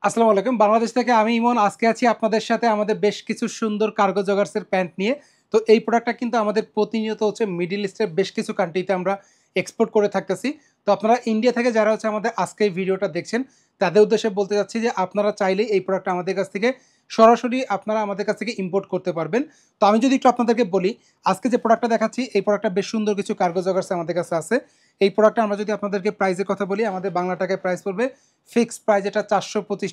আসসালামু আলাইকুম। বাংলাদেশ থেকে আমি ইমন আজকে আছি আপনাদের সাথে আমাদের বেশ কিছু সুন্দর কার্গো জগার্সের প্যান্ট নিয়ে। তো এই প্রোডাক্টটা কিন্তু আমাদের প্রতিনিয়ত মিডল ইস্টের বেশ কিছু কান্ট্রিতে আমরা এক্সপোর্ট করে থাকতেছি। তো আপনারা ইন্ডিয়া থেকে যারা আমাদের আজকে এই ভিডিওটা দেখছেন, তাদের উদ্দেশ্যে বলতে চাচ্ছি যে আপনারা চাইলেই এই প্রোডাক্টটা আমাদের কাছ থেকে সরাসরি আপনারা আমাদের কাছ থেকে ইম্পোর্ট করতে পারবেন। তো আমি যদি একটু আপনাদেরকে বলি, আজকে যে প্রোডাক্টটা দেখাচ্ছি এই প্রোডাক্টটা বেশ সুন্দর কিছু কার্গো জগার্স আমাদের কাছে আছে। এই প্রোডাক্টটা আমরা যদি আপনাদেরকে প্রাইসের কথা বলি, আমাদের বাংলা টাকায় প্রাইস পড়বে ফিক্সড প্রাইস এটা ৳৪২৫।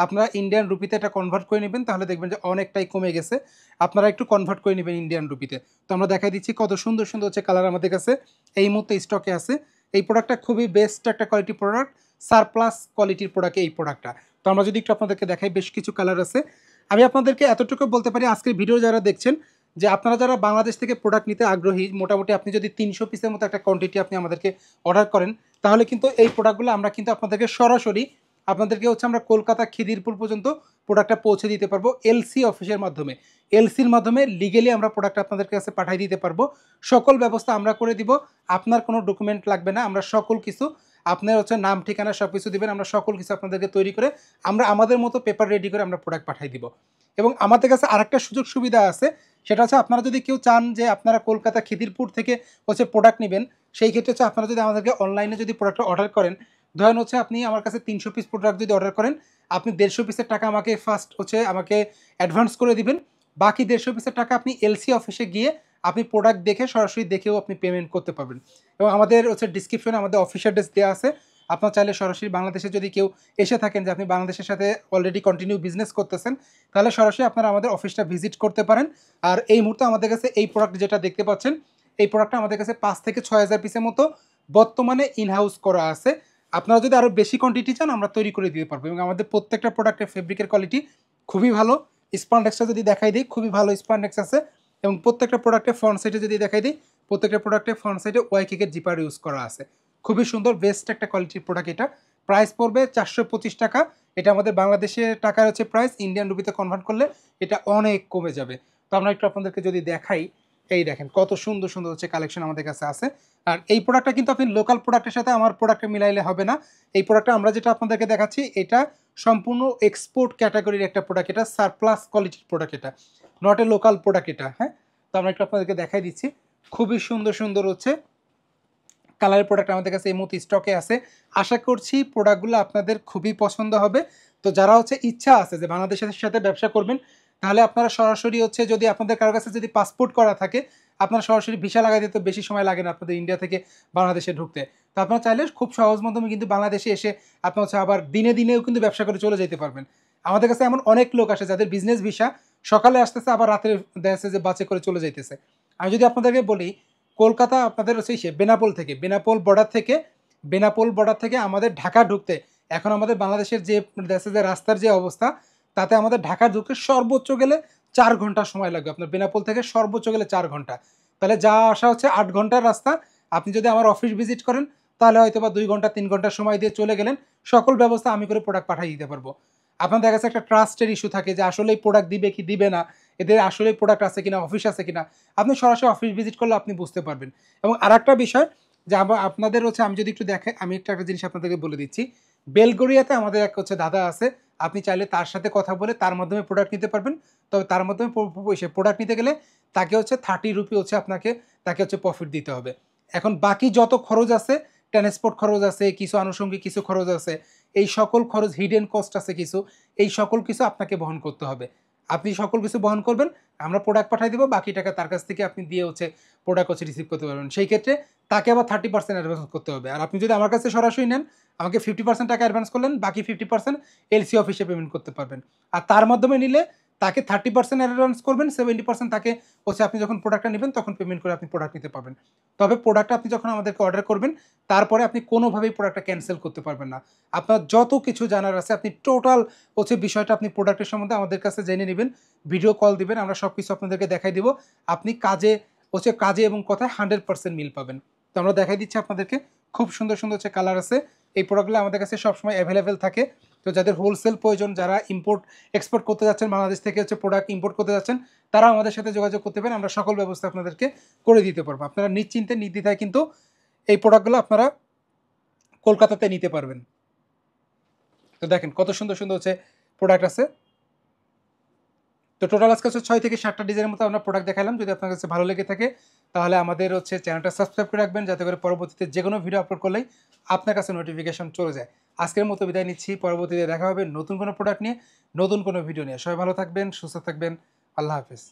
আপনারা ইন্ডিয়ান রুপিতে এটা কনভার্ট করে নেবেন, তাহলে দেখবেন যে অনেকটাই কমে গেছে। আপনারা একটু কনভার্ট করে নেবেন ইন্ডিয়ান রুপিতে। তো আমরা দেখাই দিচ্ছি কত সুন্দর সুন্দর কালার আমাদের কাছে এই মুহূর্তে স্টকে আছে। এই প্রোডাক্টটা খুবই বেস্ট একটা কোয়ালিটি প্রোডাক্ট, সারপ্লাস কোয়ালিটির প্রোডাক্ট এই প্রোডাক্টটা। তো আমরা যদি একটু আপনাদেরকে দেখাই, বেশ কিছু কালার আছে। আমি আপনাদেরকে এতটুকু বলতে পারি, আজকের ভিডিও যারা দেখছেন, যে আপনারা যারা বাংলাদেশ থেকে প্রোডাক্ট নিতে আগ্রহী, মোটামুটি আপনি যদি ৩০০ পিসের মতো একটা কোয়ান্টিটি আপনি আমাদেরকে অর্ডার করেন, তাহলে কিন্তু এই প্রোডাক্টগুলো আমরা কিন্তু আপনাদেরকে সরাসরি আপনাদেরকে আমরা কলকাতা খিদিরপুর পর্যন্ত প্রোডাক্টটা পৌঁছে দিতে পারবো এলসি অফিসের মাধ্যমে। এলসির মাধ্যমে লিগেলি আমরা প্রোডাক্ট আপনাদের কাছে পাঠিয়ে দিতে পারবো। সকল ব্যবস্থা আমরা করে দিব। আপনার কোনো ডকুমেন্ট লাগবে না। আমরা সকল কিছু আপনার নাম ঠিকানা সব কিছু দিবেন, আমরা সকল কিছু আপনাদেরকে তৈরি করে আমরা আমাদের মতো পেপার রেডি করে আমরা প্রোডাক্ট পাঠিয়ে দিব। এবং আমাদের কাছে আরেকটা সুযোগ সুবিধা আছে, সেটা আপনারা যদি কেউ চান যে আপনারা কলকাতা খিদিরপুর থেকে প্রোডাক্ট নেবেন, সেই ক্ষেত্রে আপনারা যদি আমাদেরকে অনলাইনে যদি প্রোডাক্ট অর্ডার করেন, ধরেন আপনি আমার কাছে ৩০০ পিস প্রোডাক্ট যদি অর্ডার করেন, আপনি ১৫০ পিসের টাকা আমাকে ফার্স্ট আমাকে অ্যাডভান্স করে দিবেন। বাকি ১৫০ পিসের টাকা আপনি এলসি অফিসে গিয়ে আপনি প্রোডাক্ট দেখে সরাসরি দেখেও আপনি পেমেন্ট করতে পারবেন। এবং আমাদের ডিসক্রিপশনে আমাদের অফিসিয়াল অ্যাড্রেস দেওয়া আছে। আপনার চাইলে সরাসরি বাংলাদেশে যদি কেউ এসে থাকেন, যে আপনি বাংলাদেশের সাথে অলরেডি কন্টিনিউ বিজনেস করতেছেন, তাহলে সরাসরি আপনারা আমাদের অফিসটা ভিজিট করতে পারেন। আর এই মুহূর্তে আমাদের কাছে এই প্রোডাক্ট যেটা দেখতে পাচ্ছেন, এই প্রোডাক্টটা আমাদের কাছে ৫ থেকে ৬,০০০ পিসের মতো বর্তমানে ইনহাউস করা আছে। আপনারা যদি আরও বেশি কোয়ান্টিটি চান, আমরা তৈরি করে দিতে পারবো। এবং আমাদের প্রত্যেকটা প্রোডাক্টের ফেব্রিকের কোয়ালিটি খুবই ভালো। স্পান্ডেক্সটা যদি দেখাই দিই, খুবই ভালো স্পান্ডেক্স আছে। এবং প্রত্যেকটা প্রোডাক্টের ফ্রন্ট সাইডে যদি দেখাই দিই, প্রত্যেকটা প্রোডাক্টের ফ্রন্ট সাইডে ওয়াইকিকের জিপার ইউজ করা আছে। খুবই সুন্দর বেস্ট একটা কোয়ালিটির প্রোডাক্ট এটা। প্রাইস পড়বে ৳৪২৫। এটা আমাদের বাংলাদেশের টাকার প্রাইস, ইন্ডিয়ান রুপিতে কনভার্ট করলে এটা অনেক কমে যাবে। তো আমরা একটু আপনাদেরকে যদি দেখাই, এই দেখেন কত সুন্দর সুন্দর কালেকশন আমাদের কাছে আছে। আর এই প্রোডাক্টটা কিন্তু আপনি লোকাল প্রোডাক্টের সাথে আমার প্রোডাক্টে মিলাইলে হবে না। এই প্রোডাক্টটা আমরা যেটা আপনাদেরকে দেখাচ্ছি, এটা সম্পূর্ণ এক্সপোর্ট ক্যাটাগরির একটা প্রোডাক্ট। এটা সারপ্লাস কোয়ালিটির প্রোডাক্ট, এটা নট এ লোকাল প্রোডাক্ট এটা। হ্যাঁ, তো আমরা একটু আপনাদেরকে দেখাই দিচ্ছি। খুবই সুন্দর সুন্দর কালারের প্রোডাক্ট আমাদের কাছে এই মুহূর্তে স্টকে আছে। আশা করছি প্রোডাক্টগুলো আপনাদের খুবই পছন্দ হবে। তো যারা ইচ্ছা আছে যে বাংলাদেশের সাথে ব্যবসা করবেন, তাহলে আপনারা সরাসরি যদি আপনাদের কারোর কাছে যদি পাসপোর্ট করা থাকে, আপনারা সরাসরি ভিসা লাগাই দিতে বেশি সময় লাগে না আপনাদের ইন্ডিয়া থেকে বাংলাদেশে ঢুকতে। তো আপনারা চাইলে খুব সহজ মাধ্যমে কিন্তু বাংলাদেশে এসে আপনার আবার দিনে দিনেও কিন্তু ব্যবসা করে চলে যেতে পারবেন। আমাদের কাছে এমন অনেক লোক আসে যাদের বিজনেস ভিসা, সকালে আসতেছে আবার রাতে দেখা যে বাসে করে চলে যাইতেছে। আমি যদি আপনাদেরকে বলি, কলকাতা আপনাদের বেনাপোল বর্ডার থেকে আমাদের ঢাকা ঢুকতে, এখন আমাদের বাংলাদেশের যে রাস্তার যে অবস্থা, তাতে আমাদের ঢাকা ঢুকতে সর্বোচ্চ গেলে ৪ ঘন্টা সময় লাগবে। আপনার বেনাপোল থেকে সর্বোচ্চ গেলে ৪ ঘন্টা। তাহলে যা আসা ৮ ঘন্টার রাস্তা। আপনি যদি আমার অফিস ভিজিট করেন, তাহলে হয়তো বা ২ ঘন্টা ৩ ঘন্টা সময় দিয়ে চলে গেলেন। সকল ব্যবস্থা আমি করে প্রোডাক্ট পাঠিয়ে দিতে পারবো। আপনার দেখা গেছে একটা ট্রাস্টের ইস্যু থাকে যে আসলেই প্রোডাক্ট দিবে কি দিবে না, এদের আসলেই প্রোডাক্ট আছে কিনা, অফিস আছে কিনা। আপনি সরাসরি অফিস ভিজিট করলে আপনি বুঝতে পারবেন। এবং আরেকটা বিষয়, যে আপনাদের আমি যদি একটু দেখেন, আমি একটা জিনিস আপনাদেরকে বলে দিচ্ছি। বেলগরিয়াতে আমাদের এক দাদা আছে। আপনি চাইলে তার সাথে কথা বলে তার মাধ্যমে প্রোডাক্ট নিতে পারবেন। তবে তার মাধ্যমে প্রোডাক্ট নিতে গেলে তাকে ৳30 আপনাকে তাকে প্রফিট দিতে হবে। এখন বাকি যত খরচ আছে, ট্রান্সপোর্ট খরচ আছে, কিছু আনুষঙ্গিক কিছু খরচ আছে, এই সকল খরচ, হিডেন কস্ট আছে কিছু, এই সকল কিছু আপনাকে বহন করতে হবে। আপনি সকল কিছু বহন করবেন, আমরা প্রোডাক্ট পাঠিয়ে দেবো, বাকি টাকা তার কাছ থেকে আপনি দিয়ে প্রোডাক্ট রিসিভ করতে পারবেন। সেই ক্ষেত্রে তাকে আবার 30% অ্যাডভান্স করতে হবে। আর আপনি যদি আমার কাছে সরাসরি নেন, আমাকে 50% টাকা অ্যাডভান্স করলেন, বাকি 50% এলসি অফিসে পেমেন্ট করতে পারবেন। আর তার মাধ্যমে নিলে তাকে 30% অ্যাডভান্স করবেন, 70% তাকে আপনি যখন প্রোডাক্টটা নেবেন তখন পেমেন্ট করে আপনি প্রোডাক্ট নিতে পারবেন। তবে প্রোডাক্টটা আপনি যখন আমাদেরকে অর্ডার করবেন, তারপরে আপনি কোনোভাবেই প্রোডাক্টটা ক্যান্সেল করতে পারবেন না। আপনার যত কিছু জানার আছে, আপনি টোটাল বিষয়টা আপনি প্রোডাক্টের সম্বন্ধে আমাদের কাছে জেনে নেবেন। ভিডিও কল দিবেন, আমরা সব কিছু আপনাদেরকে দেখাই দিব। আপনি কাজে এবং কথায় 100% মিল পাবেন। তো আমরা দেখাই দিচ্ছি আপনাদেরকে। খুব সুন্দর সুন্দর কালার আছে। এই প্রোডাক্টগুলো আমাদের কাছে সবসময় অ্যাভেলেবেল থাকে। তো যাদের হোলসেল প্রয়োজন, যারা ইম্পোর্ট এক্সপোর্ট করতে যাচ্ছেন, বাংলাদেশ থেকে প্রোডাক্ট ইম্পোর্ট করতে যাচ্ছেন, তারা আমাদের সাথে যোগাযোগ করতে পারেন। আমরা সকল ব্যবস্থা আপনাদেরকে করে দিতে পারবো। আপনারা নিশ্চিন্তে নির্দ্বিধায় কিন্তু এই প্রোডাক্টগুলো আপনারা কলকাতাতে নিতে পারবেন। তো দেখেন কত সুন্দর সুন্দর হচ্ছে প্রোডাক্ট আছে। তো টোটাল আজকে হচ্ছে 6 থেকে 7টা ডিজাইনের মতো আমরা প্রোডাক্ট দেখালাম। যদি আপনার কাছে ভালো লেগে থাকে তাহলে আমাদের হচ্ছে চ্যানেলটা সাবস্ক্রাইব করে রাখবেন, যাতে করে পরবর্তীতে যে কোনো ভিডিও আপলোড করলেই আপনার কাছে নোটিফিকেশন চলে যায়। আজকের মতো বিদায় নিচ্ছি, পরবর্তীতে দেখা হবে নতুন কোনো প্রোডাক্ট নিয়ে, নতুন কোনো ভিডিও নিয়ে। সবাই ভালো থাকবেন, সুস্থ থাকবেন, আল্লাহ হাফেজ।